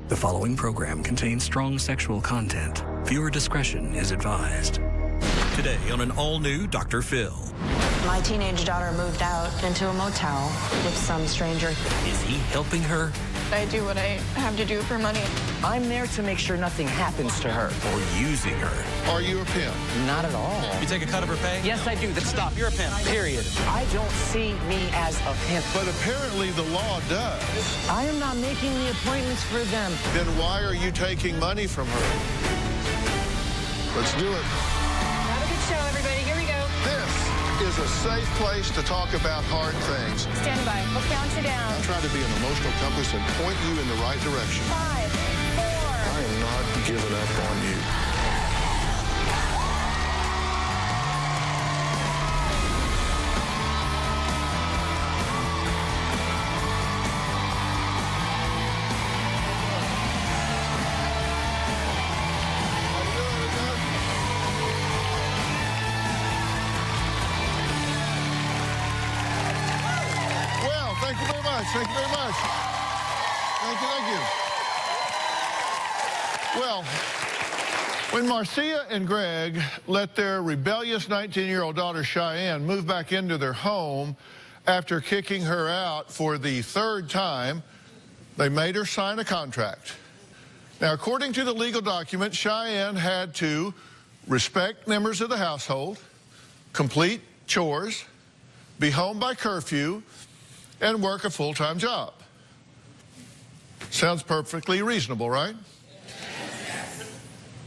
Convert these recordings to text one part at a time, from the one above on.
The following program contains strong sexual content. Viewer discretion is advised. Today on an all-new Dr. Phil. My teenage daughter moved out into a motel with some stranger. Is he helping her? I do what I have to do for money. I'm there to make sure nothing happens to her. Or using her? Are you a pimp? Not at all. You take a cut of her pay? Yes, I do. Then stop. You're a pimp, period. I don't see me as a pimp. But apparently the law does. I am not making the appointments for them. Then why are you taking money from her? Let's do it. Have a good show, everybody. Here we go. This is a safe place to talk about hard things. Stand by. We'll count you down. I try to be an emotional compass and point you in the right direction. 5, 4. I am not giving up on you. Thank you very much. Thank you very much. Thank you. Well, when Marcia and Greg let their rebellious 19-year-old daughter Cheyenne move back into their home after kicking her out for the third time, they made her sign a contract. Now, according to the legal document, Cheyenne had to respect members of the household, complete chores, be home by curfew, and work a full-time job. Sounds perfectly reasonable, right?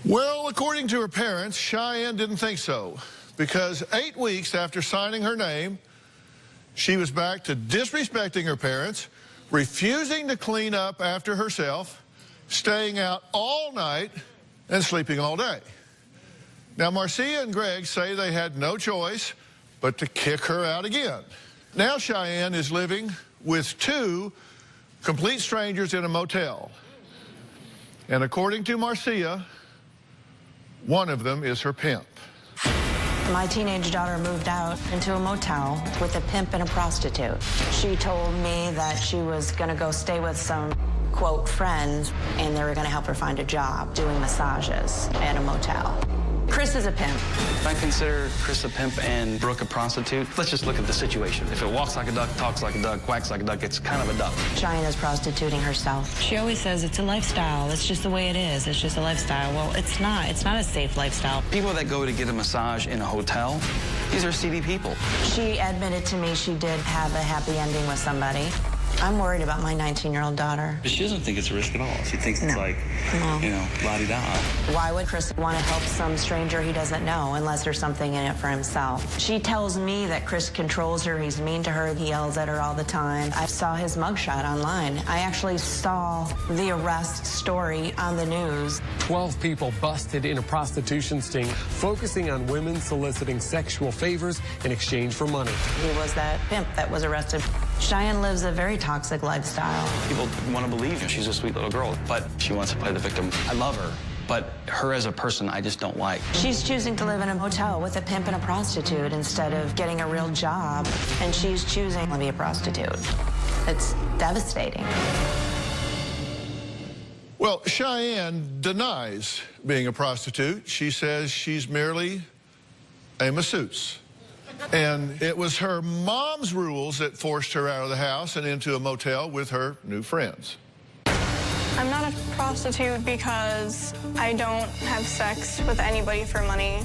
Well, according to her parents, Cheyenne didn't think so, because 8 weeks after signing her name, she was back to disrespecting her parents, refusing to clean up after herself, staying out all night, and sleeping all day. Now, Marcia and Greg say they had no choice but to kick her out again. Now Cheyenne is living with 2 complete strangers in a motel. And according to Marcia, one of them is her pimp. My teenage daughter moved out into a motel with a pimp and a prostitute. She told me that she was going to go stay with some, quote, friends, and they were going to help her find a job doing massages at a motel. Chris is a pimp. If I consider Chris a pimp and Brooke a prostitute, let's just look at the situation. If it walks like a duck, talks like a duck, quacks like a duck, it's kind of a duck. Cheyenne is prostituting herself. She always says it's a lifestyle. It's just the way it is. It's just a lifestyle. Well, it's not. It's not a safe lifestyle. People that go to get a massage in a hotel, these are seedy people. She admitted to me she did have a happy ending with somebody. I'm worried about my 19-year-old daughter. But she doesn't think it's a risk at all. She thinks it's like, you know, la-di-da. Why would Chris want to help some stranger he doesn't know unless there's something in it for himself? She tells me that Chris controls her. He's mean to her. He yells at her all the time. I saw his mugshot online. I actually saw the arrest story on the news. 12 people busted in a prostitution sting, focusing on women soliciting sexual favors in exchange for money. He was that pimp that was arrested. Cheyenne lives a very toxic lifestyle. People want to believe she's a sweet little girl, but she wants to play the victim. I love her, but her as a person, I just don't like. She's choosing to live in a motel with a pimp and a prostitute instead of getting a real job, and she's choosing to be a prostitute. It's devastating. Well, Cheyenne denies being a prostitute. She says she's merely a masseuse. And it was her mom's rules that forced her out of the house and into a motel with her new friends. I'm not a prostitute because I don't have sex with anybody for money.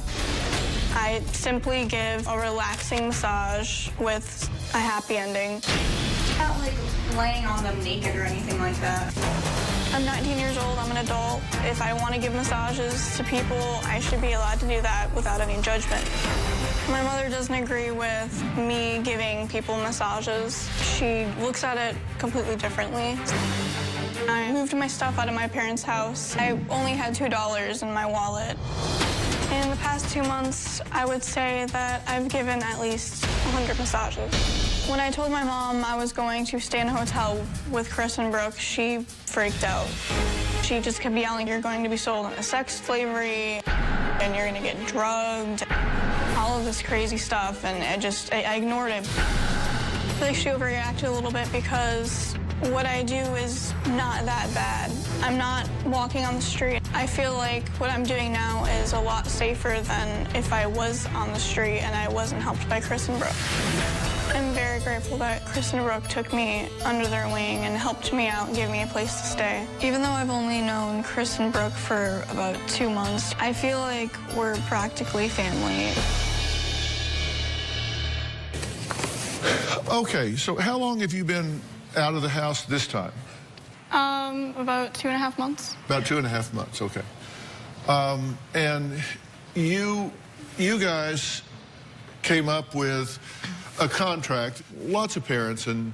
I simply give a relaxing massage with a happy ending. Not like laying on them naked or anything like that. I'm 19 years old, I'm an adult. If I want to give massages to people, I should be allowed to do that without any judgment. My mother doesn't agree with me giving people massages. She looks at it completely differently. I moved my stuff out of my parents' house. I only had $2 in my wallet. In the past 2 months, I would say that I've given at least 100 massages. When I told my mom I was going to stay in a hotel with Chris and Brooke, she freaked out. She just kept yelling, "You're going to be sold into sex slavery, and you're going to get drugged." All of this crazy stuff, and I ignored it. I feel like she overreacted a little bit because what I do is not that bad. I'm not walking on the street. I feel like what I'm doing now is a lot safer than if I was on the street and I wasn't helped by Chris and Brooke. I'm very grateful that Chris and Brooke took me under their wing and helped me out and gave me a place to stay. Even though I've only known Chris and Brooke for about 2 months, I feel like we're practically family. Okay, so how long have you been out of the house this time? About 2.5 months. About 2.5 months, okay. And you guys came up with a contract. Lots of parents and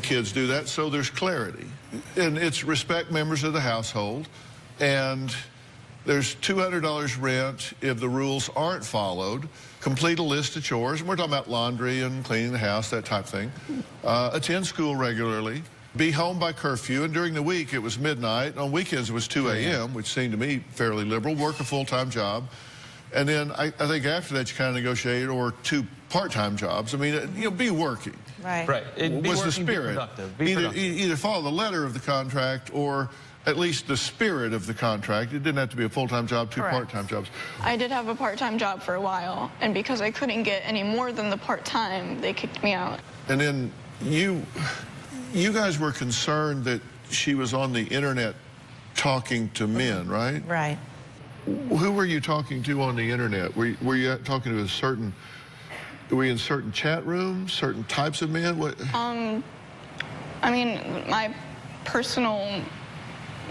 kids do that, so there's clarity. And it's respect members of the household, and there's $200 rent if the rules aren't followed. Complete a list of chores, and we're talking about laundry and cleaning the house, that type of thing. Attend school regularly. Be home by curfew, and during the week it was midnight. On weekends it was 2 a.m., which seemed to me fairly liberal. Work a full-time job. And then I think after that you kind of negotiated, or 2 part-time jobs. I mean, you know, be working. Right. Right. Was the spirit. Be productive. Be productive. Either follow the letter of the contract or at least the spirit of the contract. It didn't have to be a full-time job, 2 part-time jobs. I did have a part-time job for a while, and because I couldn't get any more than the part-time, they kicked me out. And then you guys were concerned that she was on the internet talking to men, right? Right. Who were you talking to on the internet? Were you talking to were you in certain chat rooms, certain types of men? What? I mean, my personal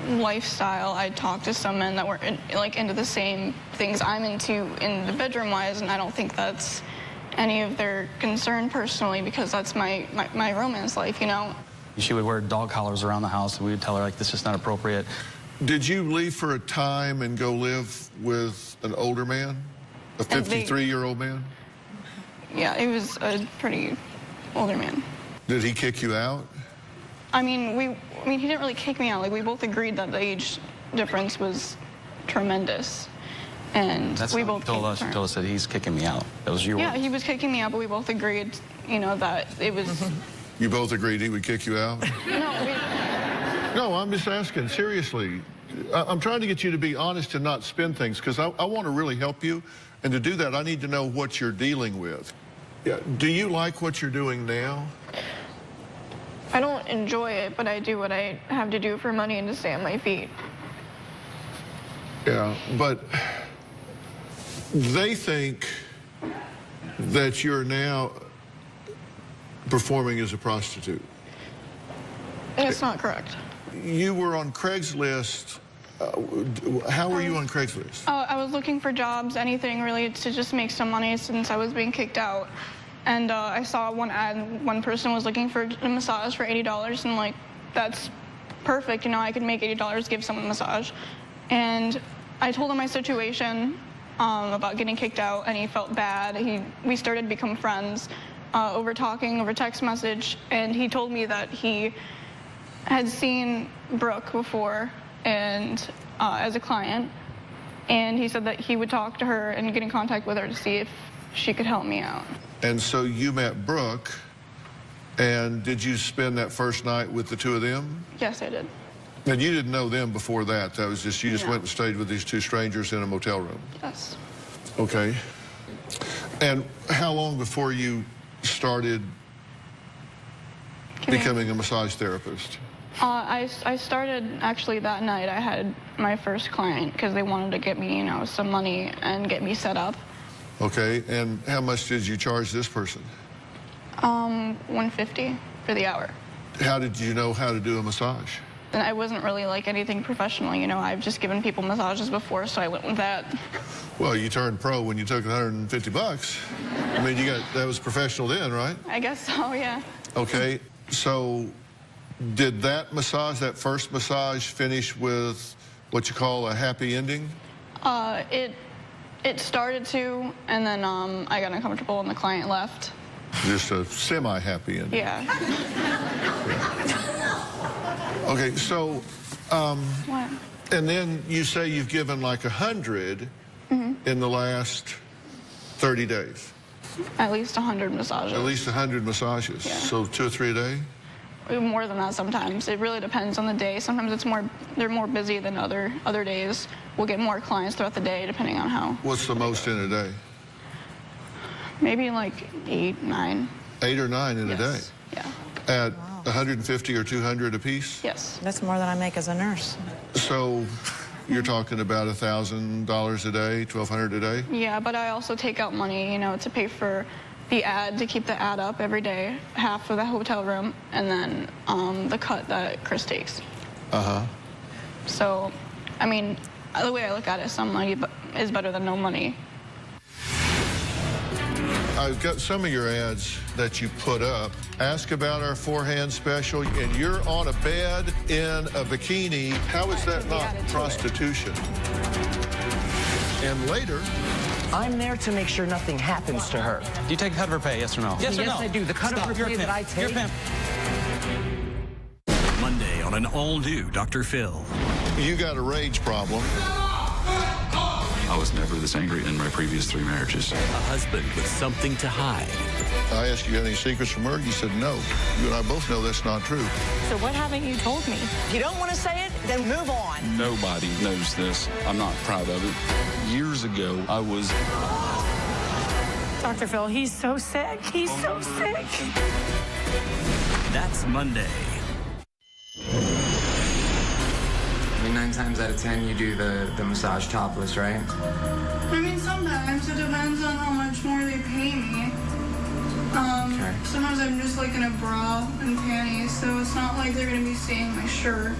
lifestyle, I talked to some men that were into the same things I'm into in the bedroom wise, and I don't think that's any of their concern personally, because that's my romance life, you know. She would wear dog collars around the house, and we would tell her, like, this is not appropriate. Did you leave for a time and go live with an older man? A 53-year-old man? Yeah, he was a pretty older man. Did he kick you out? I mean, he didn't really kick me out. Like, we both agreed that the age difference was tremendous. And That's we what both told us. He told us that he's kicking me out. That was your word. Yeah, he was kicking me out, but we both agreed, you know, that it was... You both agreed he would kick you out? No, I'm just asking, seriously. I'm trying to get you to be honest and not spin things, because I want to really help you. And to do that, I need to know what you're dealing with. Yeah. Do you like what you're doing now? I don't enjoy it, but I do what I have to do for money and to stay on my feet. Yeah, but they think that you're now performing as a prostitute. It's not correct. You were on Craigslist. How were you on Craigslist? I was looking for jobs, anything really, to just make some money since I was being kicked out. And I saw one ad, one person was looking for a massage for $80, and like, that's perfect, you know, I could make $80, give someone a massage. And I told him my situation about getting kicked out, and he felt bad. We started to become friends over talking, over text message, and he told me that he had seen Brooke before and as a client, and he said that he would talk to her and get in contact with her to see if she could help me out. And so you met Brooke, and did you spend that first night with the 2 of them? Yes, I did. And you didn't know them before that? That was just, you just went and stayed with these 2 strangers in a motel room? Yes. Okay. And how long before you started becoming a massage therapist? I started actually that night. I had my first client because they wanted to get me, you know, some money and get me set up. Okay, and how much did you charge this person? $150 for the hour. How did you know how to do a massage? And I wasn't really like anything professional, you know. I've just given people massages before, so I went with that. Well, you turned pro when you took $150. I mean, that was professional then, right? I guess so, yeah. Okay, so did that first massage, finish with what you call a happy ending? It started to, and then I got uncomfortable and the client left. Just a semi-happy ending. Yeah. Okay, so, What? and then you say you've given like 100 in the last 30 days. At least 100 massages. At least 100 massages. Yeah. So 2 or 3 a day? More than that sometimes. It really depends on the day. Sometimes it's more they're more busy than other days. We'll get more clients throughout the day, depending on how. What's the most in a day? Maybe like 8, 9. 8 or 9 in a day? Yeah. At 150 or 200 a piece? Yes. That's more than I make as a nurse. So you're talking about $1,000 a day, $1,200 a day? Yeah, but I also take out money, you know, to pay for the ad, to keep the ad up every day, half for the hotel room, and then the cut that Chris takes. Uh-huh. So, I mean, the way I look at it, some money is better than no money. I've got some of your ads that you put up. Ask about our forehand special, and you're on a bed in a bikini. How is that not prostitution? And later, I'm there to make sure nothing happens to her. Do you take a cut of her pay, yes or no? Yes or no? I do. The cut of her pay that I take. You're a pimp. Monday on an all-new Dr. Phil. you got a rage problem. I was never this angry in my previous 3 marriages. A husband with something to hide. I asked you, any secrets from her? You said no. You and I both know that's not true. So what haven't you told me? If you don't want to say it, then move on. Nobody knows this. I'm not proud of it. Years ago, I was... Dr. Phil, he's so sick. He's so sick. That's Monday. I mean, 9 times out of 10, you do the massage topless, right? I mean, sometimes. It depends on how much more they pay me. Okay. Sometimes I'm just like in a bra and panties, so it's not like they're going to be seeing my shirt.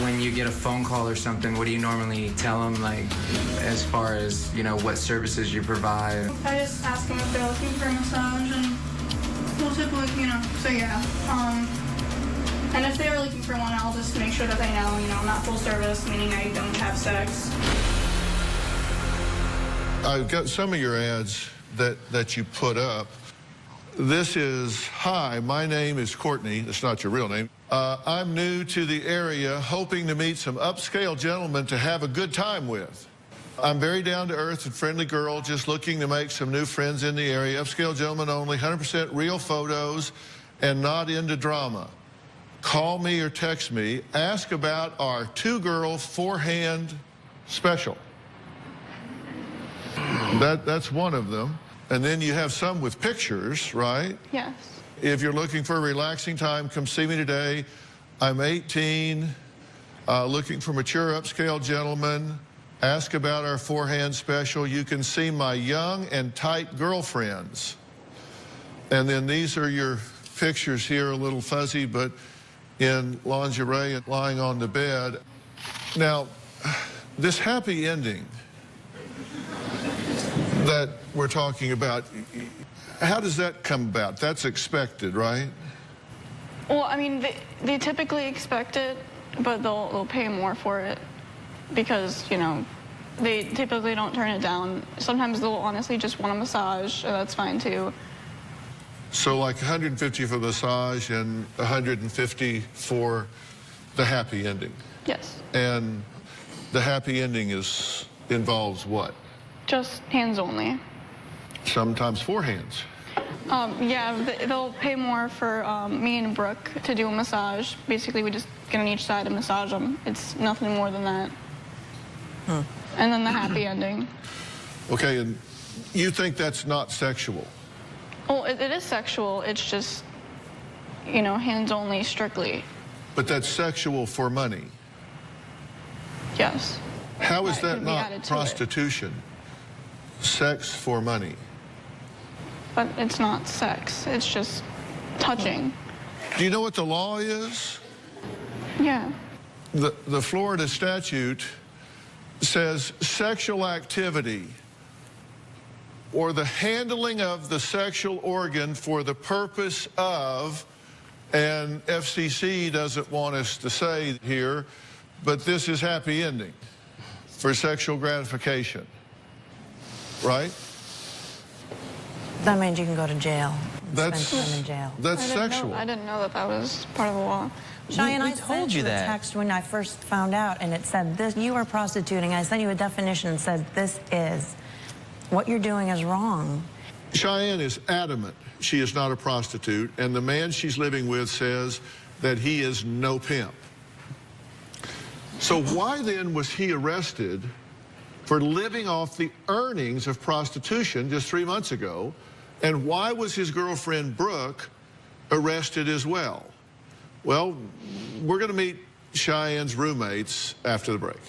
When you get a phone call or something, what do you normally tell them, like, as far as, you know, what services you provide? I just ask them if they're looking for a massage, and we'll typically, you know, say yeah. And if they're looking for one, I'll just make sure that they know, you know, I'm not full service, meaning I don't have sex. I've got some of your ads that you put up. This is, hi, my name is Courtney. That's not your real name. I'm new to the area, hoping to meet some upscale gentlemen to have a good time with. I'm very down-to-earth and friendly girl, just looking to make some new friends in the area. Upscale gentlemen only, 100% real photos, and not into drama. Call me or text me. Ask about our 2-girl forehand special. That's one of them. And then you have some with pictures, right? Yes. If you're looking for a relaxing time, come see me today. I'm 18, looking for mature upscale gentlemen. Ask about our forehand special. You can see my young and tight girlfriends. And then these are your pictures here, a little fuzzy, but in lingerie and lying on the bed. Now, this happy ending that we're talking about, how does that come about? That's expected, right? Well, I mean, they typically expect it, but they'll pay more for it because, you know, they typically don't turn it down. Sometimes they'll honestly just want a massage, and that's fine too. So like 150 for the massage and 150 for the happy ending? Yes. And the happy ending involves what? Just hands only. Sometimes 4 hands. Yeah, they'll pay more for me and Brooke to do a massage. Basically, we just get on each side and massage them. It's nothing more than that. Huh. And then the happy ending. Okay, and you think that's not sexual? Well, it is sexual. It's just, you know, hands only strictly. But that's sexual for money? Yes. How is that not prostitution? Sex for money? But it's not sex. It's just touching. Do you know what the law is? Yeah. The Florida statute says sexual activity or the handling of the sexual organ for the purpose of, and FCC doesn't want us to say here, but this is happy ending, for sexual gratification, right? That means you can go to jail. That's spend time in jail. That's sexual. I didn't know that was part of the law. Cheyenne, we I told sent you you a that. text when I first found out, and it said this: you are prostituting. I sent you a definition and said this is what you're doing is wrong. Cheyenne is adamant she is not a prostitute, and the man she's living with says that he is no pimp. So why then was he arrested for living off the earnings of prostitution just 3 months ago? And why was his girlfriend, Brooke, arrested as well? Well, we're going to meet Cheyenne's roommates after the break.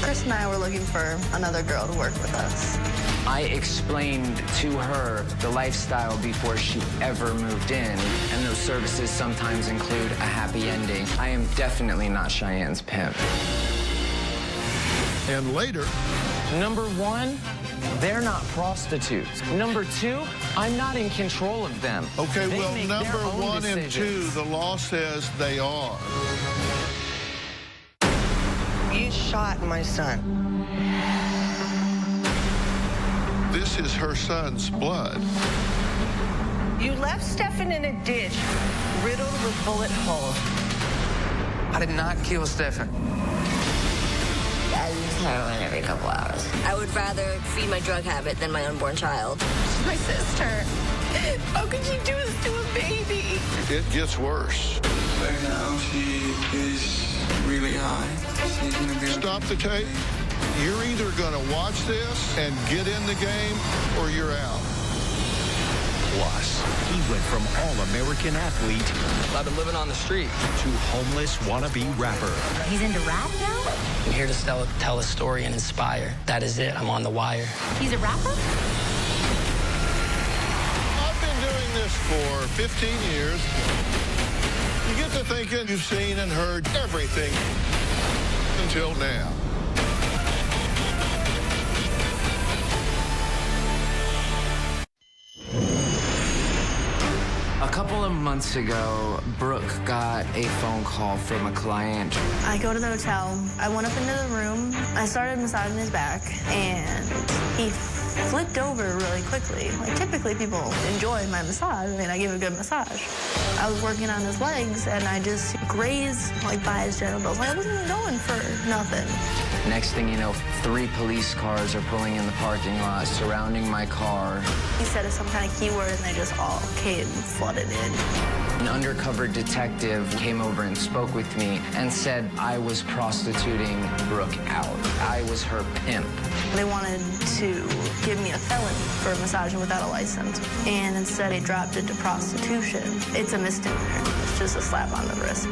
Chris and I were looking for another girl to work with us. I explained to her the lifestyle before she ever moved in, and those services sometimes include a happy ending. I am definitely not Cheyenne's pimp. And later... Number one, they're not prostitutes. Number two, I'm not in control of them. Okay, They well, make number their own 1 and 2, decisions. the law says they are. You shot my son. This is her son's blood. You left Stefan in a ditch, riddled with bullet holes. I did not kill Stefan. I use heroin every couple hours. I would rather feed my drug habit than my unborn child. My sister. How could you do this to a baby? It gets worse. Right now, she is really high. She's gonna be... Stop the tape. You're either going to watch this and get in the game, or you're out. Plus, he went from all-American athlete... I've been living on the street. ...to homeless wannabe rapper. He's into rap now? I'm here to tell a story and inspire. That is it. I'm on the wire. He's a rapper? I've been doing this for 15 years. You get to thinking you've seen and heard everything until now. A couple of months ago, Brooke got a phone call from a client. I go to the hotel. I went up into the room. I started massaging his back, and he flipped over really quickly. Like, typically, people enjoy my massage. I mean, I give a good massage. I was working on his legs, and I just grazed, like, by his genitals. Like, I wasn't even going for nothing. Next thing you know, 3 police cars are pulling in the parking lot, surrounding my car. He said some kind of keyword, and they just all came flooded in. An undercover detective came over and spoke with me and said I was prostituting Brooke out. I was her pimp. They wanted to give me a felony for massaging without a license, and instead they dropped it to prostitution. It's a misdemeanor. It's just a slap on the wrist.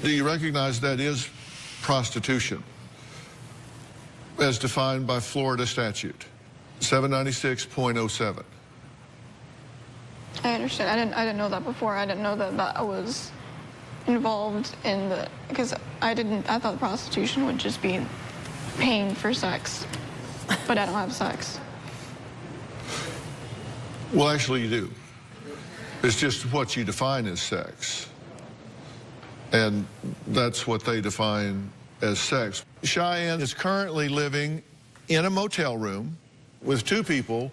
Do you recognize that is prostitution as defined by Florida statute 796.07? I understand. I didn't know that before. I didn't know that I was involved in the, because I thought prostitution would just be paying for sex, but I don't have sex. Well, actually you do. It's just what you define as sex. And that's what they define as sex. Cheyenne is currently living in a motel room with 2 people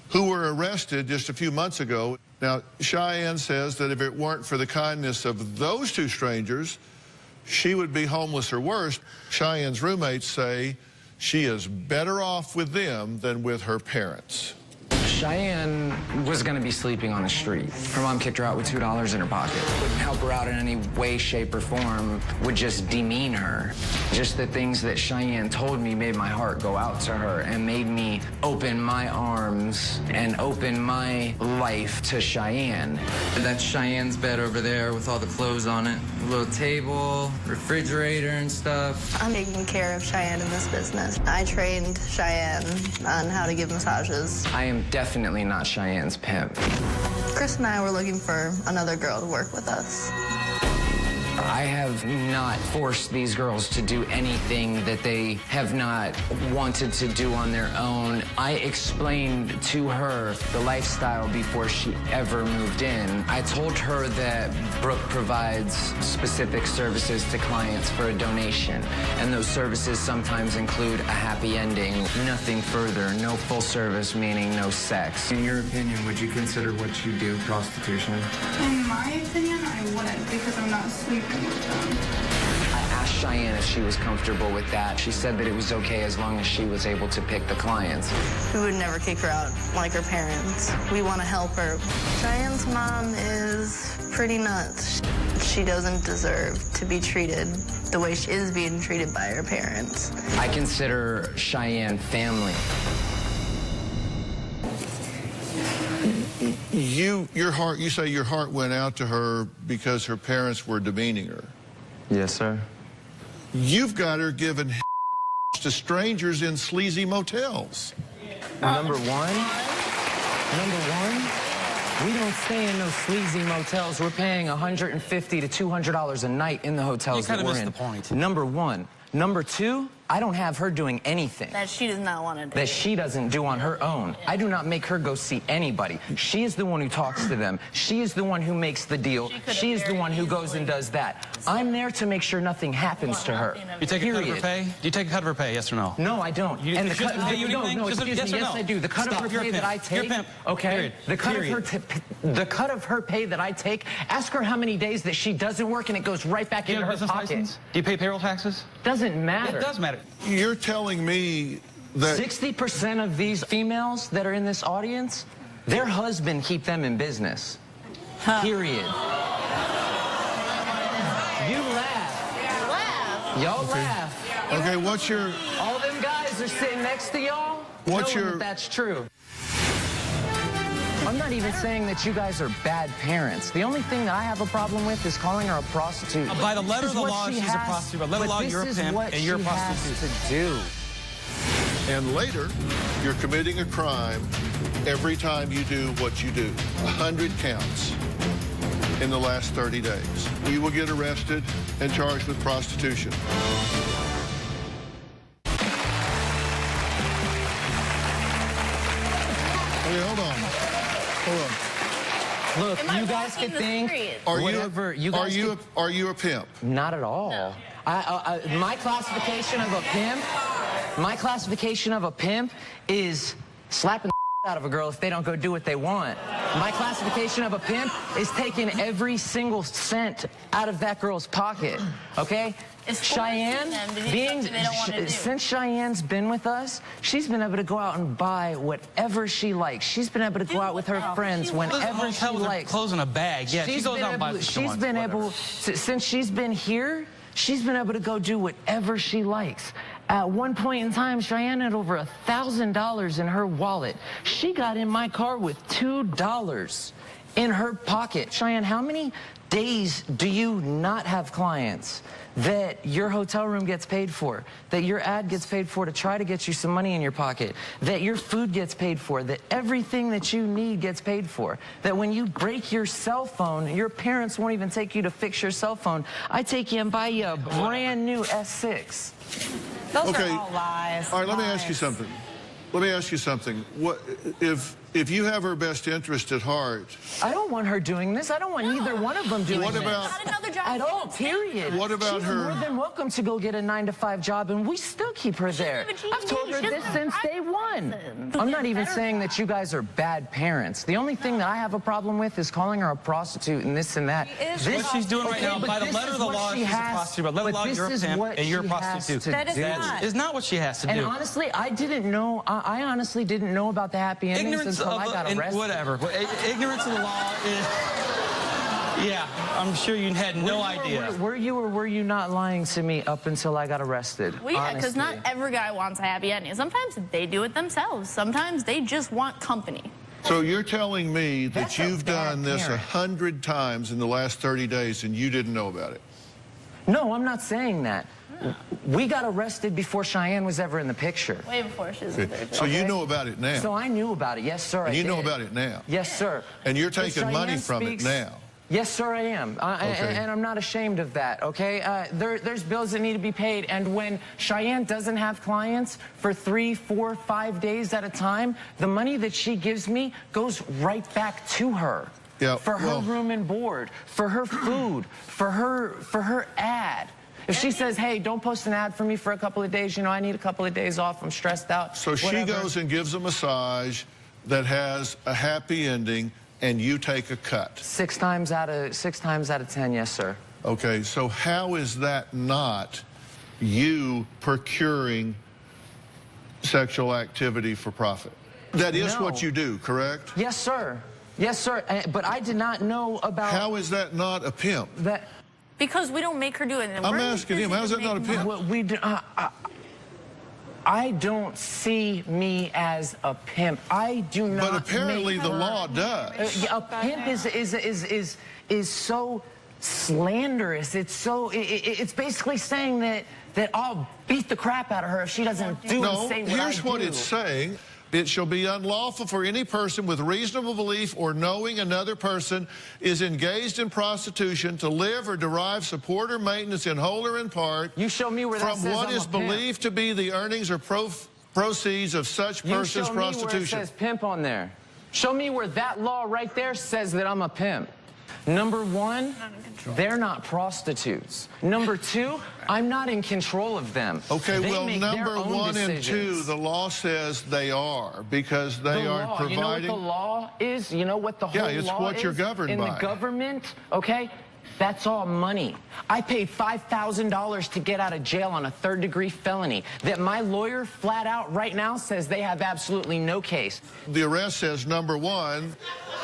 who were arrested just a few months ago. Now, Cheyenne says that if it weren't for the kindness of those 2 strangers, she would be homeless or worse. Cheyenne's roommates say she is better off with them than with her parents. Cheyenne was going to be sleeping on the street. Her mom kicked her out with $2 in her pocket. Wouldn't help her out in any way, shape, or form. Would just demean her. Just the things that Cheyenne told me made my heart go out to her and made me open my arms and open my life to Cheyenne. That's Cheyenne's bed over there with all the clothes on it. A little table, refrigerator and stuff. I'm taking care of Cheyenne in this business. I trained Cheyenne on how to give massages. I am definitely not Cheyenne's pimp. Chris and I were looking for another girl to work with us. I have not forced these girls to do anything that they have not wanted to do on their own. I explained to her the lifestyle before she ever moved in. I told her that Brooke provides specific services to clients for a donation, and those services sometimes include a happy ending. Nothing further, no full service, meaning no sex. In your opinion, would you consider what you do prostitution? In my opinion, I wouldn't, because I'm not sleeping with them. I asked Cheyenne if she was comfortable with that. She said that it was okay as long as she was able to pick the clients. We would never kick her out like her parents. We want to help her. Cheyenne's mom is pretty nuts. She doesn't deserve to be treated the way she is being treated by her parents. I consider Cheyenne family. You say your heart went out to her because her parents were demeaning her. Yes, sir. You've got her giving to strangers in sleazy motels. Number one, we don't stay in those sleazy motels. We're paying $150 to $200 a night in the hotels that we're in. You kind of missed the point. Number one. Number two, I don't have her doing anything That she does not want to do. that she doesn't do on her own. I do not make her go see anybody. She is the one who talks to them. She is the one who makes the deal. She is the one who goes and does that. I'm there to make sure nothing happens to her. You take a cut of her pay? Do you take a cut of her pay, yes or no? No, I don't. And the cut, yes, I do. The cut of her pay that I take, okay? The cut of her pay that I take, ask her how many days that she doesn't work and it goes right back into her pocket. Do you pay payroll taxes? Doesn't matter. It does matter. You're telling me that 60% of these females that are in this audience, their husband keep them in business. Period. You laugh. Y'all laugh. Okay, what's your... All them guys are sitting next to y'all. What's Tell them your... that that's true. I'm not even saying that you guys are bad parents. The only thing that I have a problem with is calling her a prostitute. By the letter of the law, she's a prostitute. By the letter of the law, you're a pimp, and you're a prostitute. To do. And later, you're committing a crime every time you do what you do. 100 counts in the last 30 days. You will get arrested and charged with prostitution. Okay, hold on. Look, you guys can think whatever you guys are you a pimp? Not at all. No. My classification of a pimp is slapping the out of a girl if they don't go do what they want. My classification of a pimp is taking every single cent out of that girl's pocket. Okay? Cheyenne, since Cheyenne's been with us, she's been able to go out and buy whatever she likes. She's been able to go out with her friends whenever she likes. Clothes in a bag. Yeah, she goes out and buys She's been able, since she's been here, she's been able to go do whatever she likes. At one point in time, Cheyenne had over $1,000 in her wallet. She got in my car with $2 in her pocket. Cheyenne, how many days do you not have clients that your hotel room gets paid for, that your ad gets paid for to try to get you some money in your pocket, that your food gets paid for, that everything that you need gets paid for, that when you break your cell phone, your parents won't even take you to fix your cell phone. I take you and buy you a brand new S6. Those are all lies. All right, let me ask you something. What if you have her best interest at heart? I don't want her doing this. I don't want either one of them doing what this. About, not another job at all, period. What about She's her? more than welcome to go get a 9-to-5 job, and we still keep her there. I've told her this since day one. I'm not even saying that you guys are bad parents. The only thing that I have a problem with is calling her a prostitute and this and that. What she's doing right now, by the letter of the law, she's a prostitute. By the letter of the law, you're a pimp, and you're a prostitute. That is not what she has to do. And honestly, I didn't know. I honestly didn't know about the happy endings until I got arrested. Whatever. Ignorance of the law is... Yeah, I'm sure you had no idea. Were you or were you not lying to me up until I got arrested? Well, yeah, because not every guy wants a happy ending. Sometimes they do it themselves. Sometimes they just want company. So you're telling me that you've done this 100 times in the last 30 days and you didn't know about it? No, I'm not saying that. We got arrested before Cheyenne was ever in the picture. Way before she was in there. So you know about it now? So I knew about it, yes, sir. And you know about it now? Yes, sir. And you're taking money from it now? Yes, sir, I am. And I'm not ashamed of that, okay? There's bills that need to be paid, and when Cheyenne doesn't have clients for 3, 4, 5 days at a time, the money that she gives me goes right back to her. Yeah, for her room and board, for her food, for her ad. If she says, hey, don't post an ad for me for a couple of days, you know, I need a couple of days off, I'm stressed out. So she goes and gives a massage that has a happy ending, and you take a cut. 6 times out of 10, yes, sir. Okay, so how is that not you procuring sexual activity for profit? That is what you do, correct? Yes, sir. Yes, sir. But I did not know about... How is that not a pimp? Because we don't make her do it. And I'm asking him, how is that not a pimp? Well, we do, I don't see me as a pimp. I do not. But apparently the law does. A pimp is so slanderous. It's so it's basically saying that I'll beat the crap out of her if she doesn't do and say what I do. No, here's what it's saying. It shall be unlawful for any person with reasonable belief or knowing another person is engaged in prostitution to live or derive support or maintenance in whole or in part. You show me where that says from what I'm is a pimp. Believed to be the earnings or proceeds of such person's prostitution. You show me where it says pimp on there. Show me where that law right there says that I'm a pimp. Number one, they're not prostitutes. Number two, I'm not in control of them. Okay, they well, number one and two, the law says they are because they are providing. You know what the law is? You know what the whole law is? Yeah, it's what you're governed by. In the government, okay? That's all money. I paid $5,000 to get out of jail on a third-degree felony that my lawyer flat out right now says they have absolutely no case. The arrest says, number one,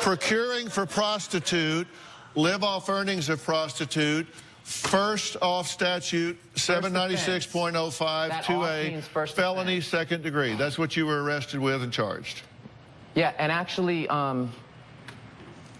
procuring for prostitute, live off earnings of prostitute, first off statute 796.05 2A, felony second degree. That's what you were arrested with and charged. Yeah, and actually,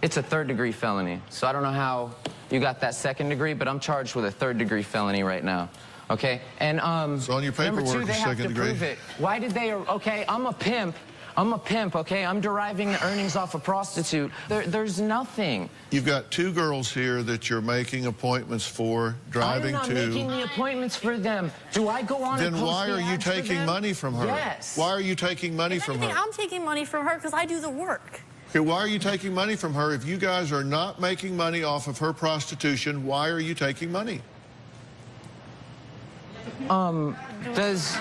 it's a third-degree felony. So I don't know how you got that second degree, but I'm charged with a third-degree felony right now. Okay? And so on your paperwork, number two, they have to degree. prove it. Why did they? Okay, I'm a pimp. I'm a pimp, okay? I'm deriving the earnings off a prostitute. There's nothing. You've got two girls here that you're making appointments for, driving to. I'm not making the appointments for them. Do I go on and post Then why are the you ads for taking them? money from her? Yes. Why are you taking money from her? I'm taking money from her because I do the work. Okay, why are you taking money from her? If you guys are not making money off of her prostitution, why are you taking money? Does...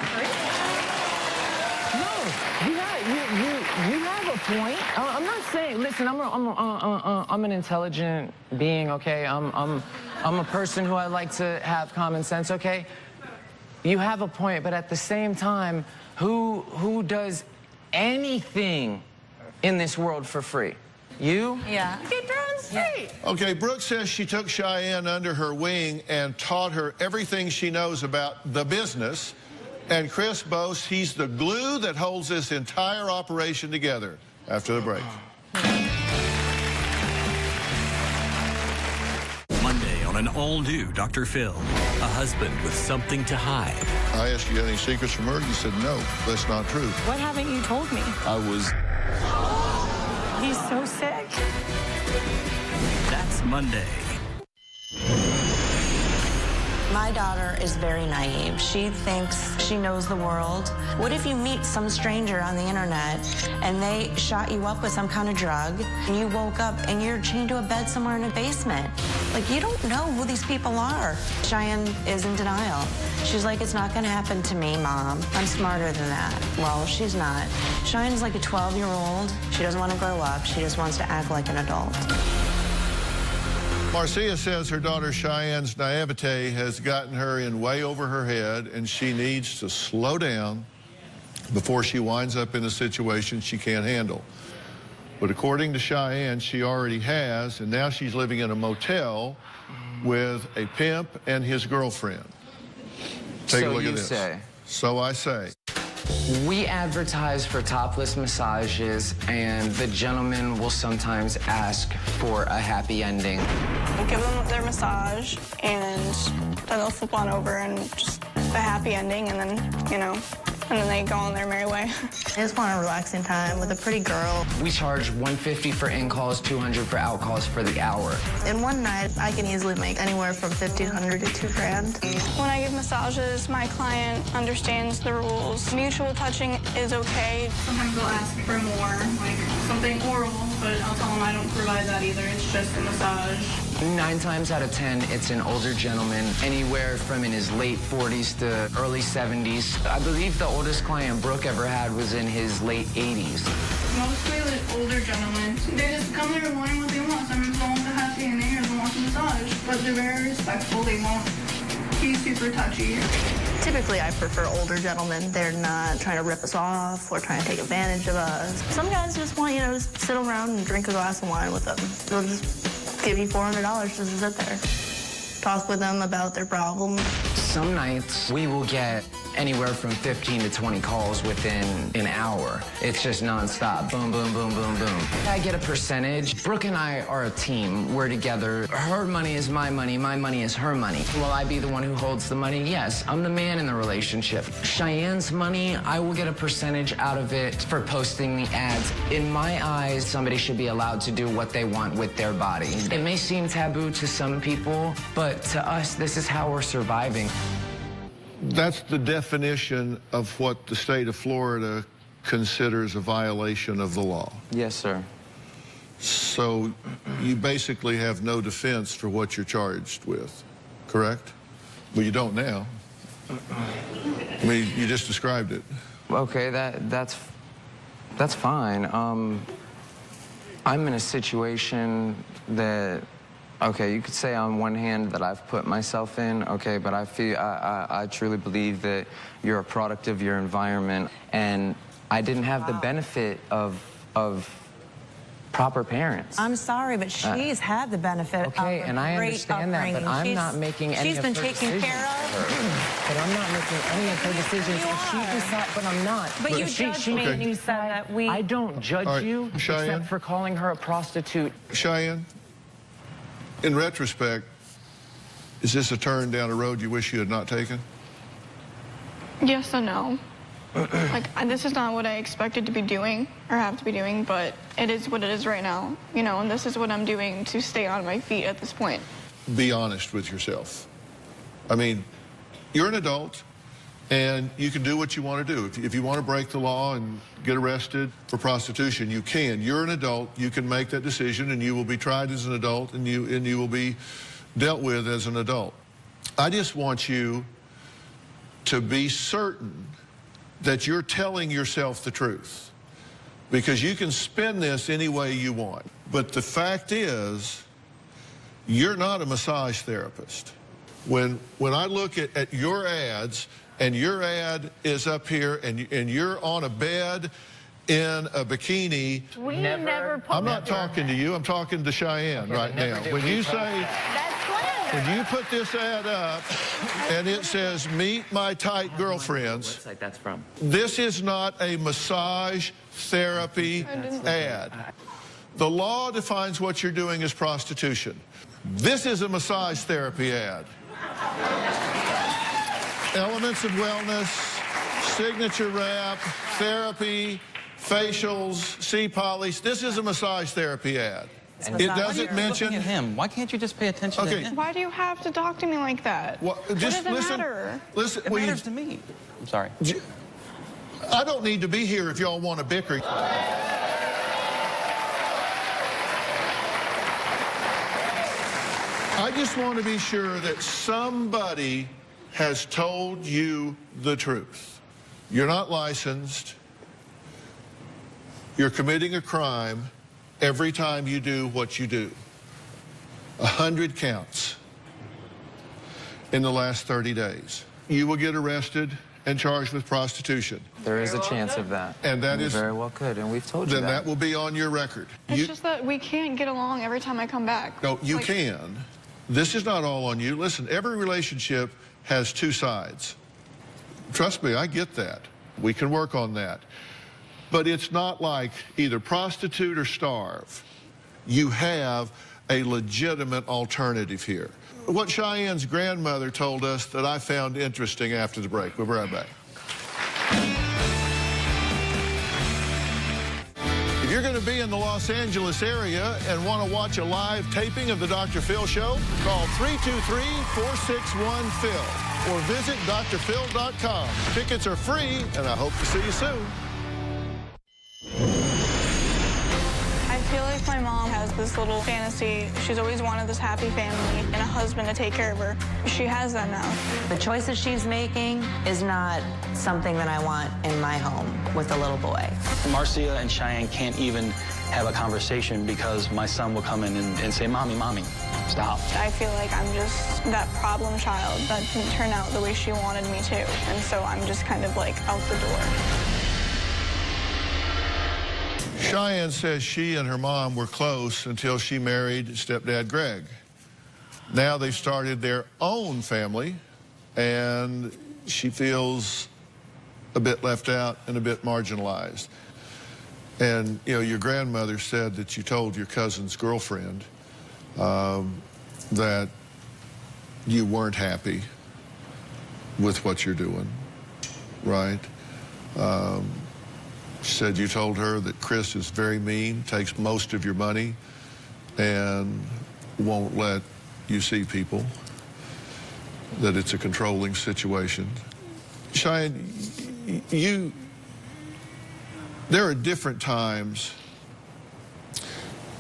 You have a point. I'm not saying. Listen, I'm an intelligent being. Okay, I'm a person who I like to have common sense. Okay, you have a point, but at the same time, who does anything in this world for free? You? Yeah. Get down straight. Okay, Brooke says she took Cheyenne under her wing and taught her everything she knows about the business. And Chris boasts he's the glue that holds this entire operation together. After the break. Monday on an all-new Dr. Phil. A husband with something to hide. I asked you any secrets from her. You said no. That's not true. What haven't you told me? I was... He's so sick. That's Monday. My daughter is very naive. She thinks she knows the world. What if you meet some stranger on the internet and they shot you up with some kind of drug and you woke up and you're chained to a bed somewhere in a basement? Like, you don't know who these people are. Cheyenne is in denial. She's like, it's not gonna happen to me, Mom. I'm smarter than that. Well, she's not. Cheyenne's like a 12-year-old. She doesn't want to grow up. She just wants to act like an adult. Marcia says her daughter Cheyenne's naivete has gotten her in way over her head, and she needs to slow down before she winds up in a situation she can't handle. But according to Cheyenne, she already has, and now she's living in a motel with a pimp and his girlfriend. Take a look at this. So I say. We advertise for topless massages, and the gentleman will sometimes ask for a happy ending. We'll give them their massage, and then they'll flip on over and just the happy ending, and then, you know, and then they go on their merry way. I just want a relaxing time with a pretty girl. We charge $150 for in-calls, $200 for out-calls for the hour. In one night, I can easily make anywhere from $1,500 to $2,000. When I give massages, my client understands the rules. Mutual touching is okay. Sometimes they'll ask for more, like something oral, but I'll tell them I don't provide that either. It's just a massage. 9 times out of 10, it's an older gentleman, anywhere from in his late 40s to early 70s. I believe the oldest client Brooke ever had was in his late 80s. Mostly like older gentlemen. They just come there wanting what they want. Some people want the happy ending or they want the massage. But but they're very respectful. They won't be super touchy. Typically, I prefer older gentlemen. They're not trying to rip us off or trying to take advantage of us. Some guys just want, just sit around and drink a glass of wine with them. They'll just give you $400 just to sit there. Talk with them about their problem. Some nights we will get anywhere from 15 to 20 calls within an hour. It's just nonstop. Boom, boom, boom, boom, boom. I get a percentage. Brooke and I are a team. We're together. Her money is my money is her money. Will I be the one who holds the money? Yes, I'm the man in the relationship. Cheyenne's money, I will get a percentage out of it for posting the ads. In my eyes, somebody should be allowed to do what they want with their body. It may seem taboo to some people, but to us, this is how we're surviving. That's the definition of what the state of Florida considers a violation of the law. Yes, sir. So you basically have no defense for what you're charged with, correct? Well, you don't now. I mean, you just described it. Okay, that's fine. I'm in a situation that, okay, you could say on one hand that I've put myself in, okay, but I truly believe that you're a product of your environment, and I didn't have the benefit of proper parents. I'm sorry, but she's had the benefit of a and I great understand upbringing. that, but I'm not making any she's of been her taken decisions care of. But I'm not making any of her decisions. You She are. decides, but I'm not. But you judged me and you said that we... I don't judge you, Cheyenne? except for calling her a prostitute. Cheyenne, in retrospect, is this a turn down a road you wish you had not taken? Yes and no. This is not what I expected to be doing or have to be doing, but it is what it is right now, and this is what I'm doing to stay on my feet at this point. Be honest with yourself. I mean, you're an adult, and you can do what you want to do. If you want to break the law and get arrested for prostitution, you can. You're an adult. You can make that decision, and you will be tried as an adult, and you will be dealt with as an adult. I just want you to be certain that you're telling yourself the truth, because you can spin this any way you want. But the fact is, you're not a massage therapist. When I look at your ads, and your ad is up here, and you're on a bed in a bikini. We never put I'm not talking to you. I'm talking to Cheyenne right now. When you say, when you put this ad up, and it says, "Meet my tight girlfriends," What website that's from? this is not a massage therapy ad. The law defines what you're doing as prostitution. This is a massage therapy ad. Elements of wellness, signature wrap, therapy, facials, C-polish. This is a massage therapy ad. It doesn't mention him. Why can't you just pay attention to him? Why do you have to talk to me like that? Well, just what does it listen. matter? Listen. It matters to me. I'm sorry. I don't need to be here if y'all want to bicker. I just want to be sure that somebody has told you the truth. You're not licensed. You're committing a crime every time you do what you do. 100 counts in the last 30 days. You will get arrested and charged with prostitution. There is a chance of that. And that is... very well could, and we've told you then that. that will be on your record. It's just that we can't get along every time I come back. No, you can. This is not all on you. Listen, every relationship has two sides. Trust me, I get that. We can work on that. But it's not like either prostitute or starve. You have a legitimate alternative here. What Cheyenne's grandmother told us that I found interesting after the break. We'll be right back. If you're going to be in the Los Angeles area and want to watch a live taping of the Dr. Phil Show, call 323-461-PHIL or visit drphil.com. Tickets are free, and I hope to see you soon. I feel like my mom has this little fantasy. She's always wanted this happy family and a husband to take care of her. She has that now. The choices she's making is not something that I want in my home with a little boy. Marcia and Cheyenne can't even have a conversation because my son will come in and say, "Mommy, Mommy." Stop. I feel like I'm just that problem child that didn't turn out the way she wanted me to. And so I'm just kind of like out the door. Cheyenne says she and her mom were close until she married stepdad Greg. Now they've started their own family, and she feels a bit left out and a bit marginalized. And, you know, your grandmother said that you told your cousin's girlfriend that you weren't happy with what you're doing, right? She said you told her that Chris is very mean, takes most of your money, and won't let you see people, that it's a controlling situation. Cheyenne, there are different times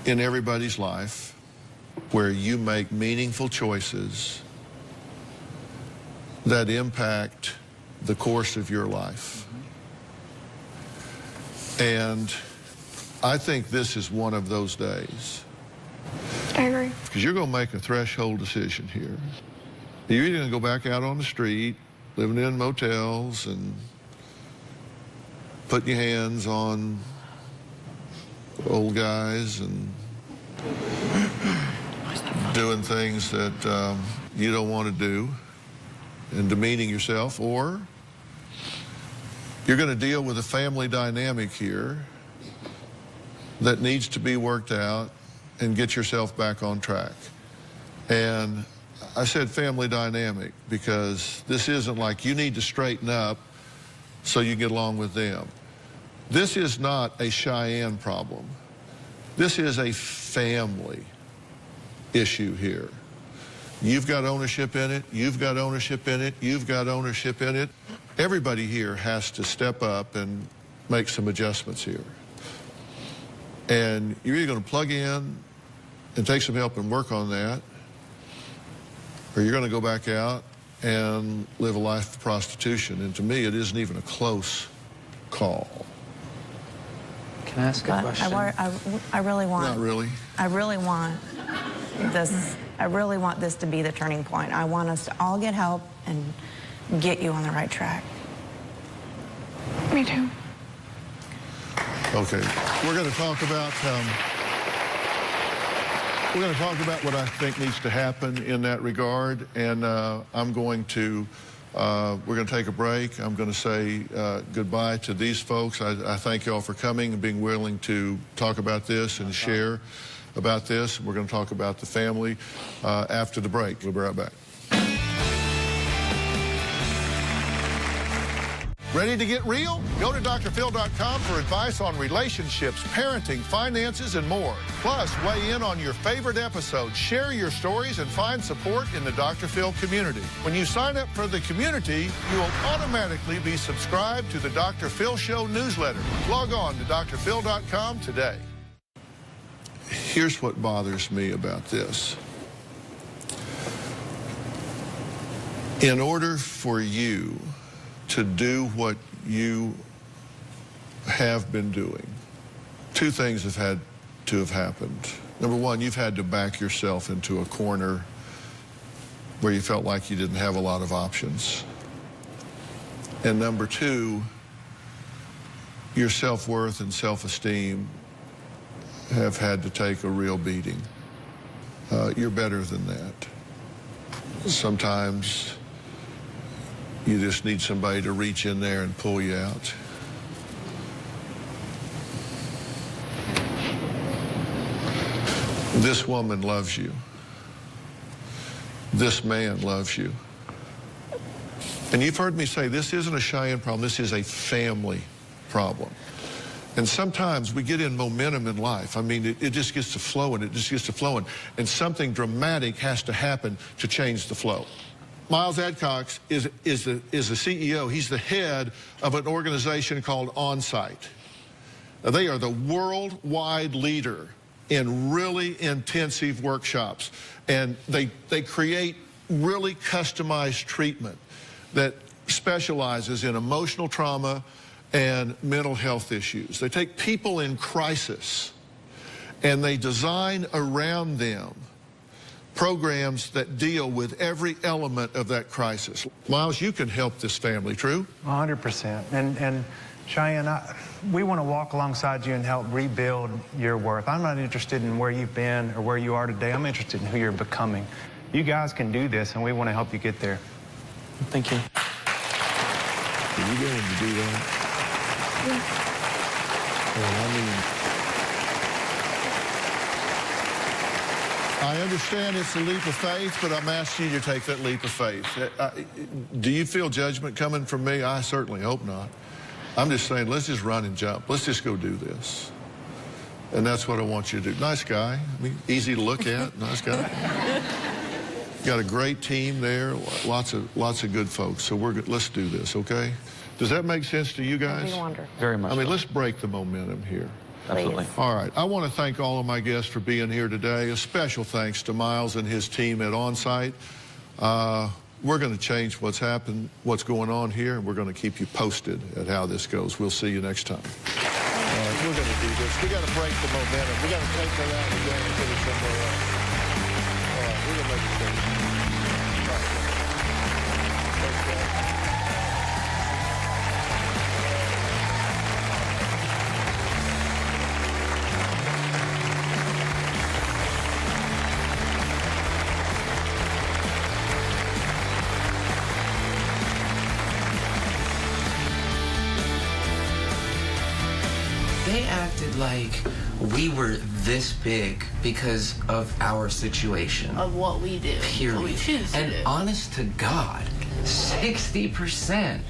in everybody's life where you make meaningful choices that impact the course of your life. And I think this is one of those days. I agree. Because you're going to make a threshold decision here. You're either going to go back out on the street, living in motels and putting your hands on old guys and doing things that you don't want to do and demeaning yourself, or you're going to deal with a family dynamic here that needs to be worked out and get yourself back on track. And I said family dynamic because this isn't like you need to straighten up so you get along with them. This is not a Cheyenne problem. This is a family issue here. You've got ownership in it, you've got ownership in it, you've got ownership in it. Everybody here has to step up and make some adjustments here. And you're either going to plug in and take some help and work on that, or you're going to go back out and live a life of prostitution. And to me, it isn't even a close call. Can I ask a question? I really want... Not really. I really want this... I really want this to be the turning point. I want us to all get help and get you on the right track. Me too. Okay. We're going to talk about... we're going to talk about what I think needs to happen in that regard, and I'm going to... we're going to take a break. I'm going to say goodbye to these folks. I thank you all for coming and being willing to talk about this and share about this. We're going to talk about the family after the break. We'll be right back. Ready to get real? Go to drphil.com for advice on relationships, parenting, finances, and more. Plus, weigh in on your favorite episodes, share your stories, and find support in the Dr. Phil community. When you sign up for the community, you will automatically be subscribed to the Dr. Phil Show newsletter. Log on to drphil.com today. Here's what bothers me about this. In order for you to do what you have been doing, two things have had to have happened. Number one, you've had to back yourself into a corner where you felt like you didn't have a lot of options. And number two, your self-worth and self-esteem have had to take a real beating. You're better than that. Sometimes you just need somebody to reach in there and pull you out. This woman loves you. This man loves you. And you've heard me say this isn't a Cheyenne problem, this is a family problem. And sometimes we get in momentum in life. I mean, it just gets to flowing, it just gets to flowing. And something dramatic has to happen to change the flow. Miles Adcox is the CEO. He's the head of an organization called OnSite. They are the worldwide leader in really intensive workshops. And they create really customized treatment that specializes in emotional trauma and mental health issues. They take people in crisis and they design around them programs that deal with every element of that crisis. Miles, you can help this family, true? 100%. And Cheyenne, we want to walk alongside you and help rebuild your worth. I'm not interested in where you've been or where you are today. I'm interested in who you're becoming. You guys can do this, and we want to help you get there. Thank you. Are you going to do that? Yeah. Well, I understand it's a leap of faith, but I'm asking you to take that leap of faith. Do you feel judgment coming from me? I certainly hope not. I'm just saying, let's just run and jump. Let's just go do this. And that's what I want you to do. Nice guy. I mean, easy to look at. Nice guy. Got a great team there. Lots of good folks. So we're good. Let's do this, okay? Does that make sense to you guys? We wonder. Very much. I mean, so. let's break the momentum here. Absolutely. All right. I want to thank all of my guests for being here today. A special thanks to Miles and his team at OnSite. We're going to change what's going on here, and we're going to keep you posted at how this goes. We'll see you next time. All right, we're going to do this. We got to break the momentum. We got to take her out again and put it somewhere else. All right, we're going to make a change. All right. They acted like we were this big because of our situation. Of what we do. Period. What we choose to and do. honest to God, 60%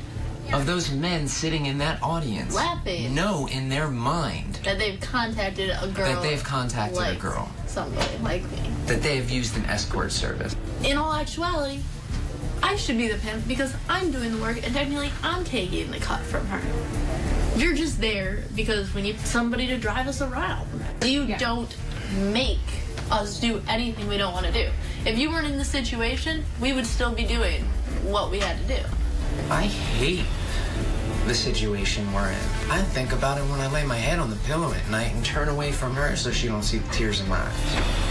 of those men sitting in that audience Laughing. know in their mind That they've contacted a girl. that they've contacted like a girl. Somebody like me. That they have used an escort service. In all actuality, I should be the pimp because I'm doing the work and technically I'm taking the cut from her. You're just there because we need somebody to drive us around. You don't make us do anything we don't want to do. If you weren't in this situation, we would still be doing what we had to do. I hate the situation we're in. I think about it when I lay my head on the pillow at night and turn away from her so she don't see the tears in my eyes.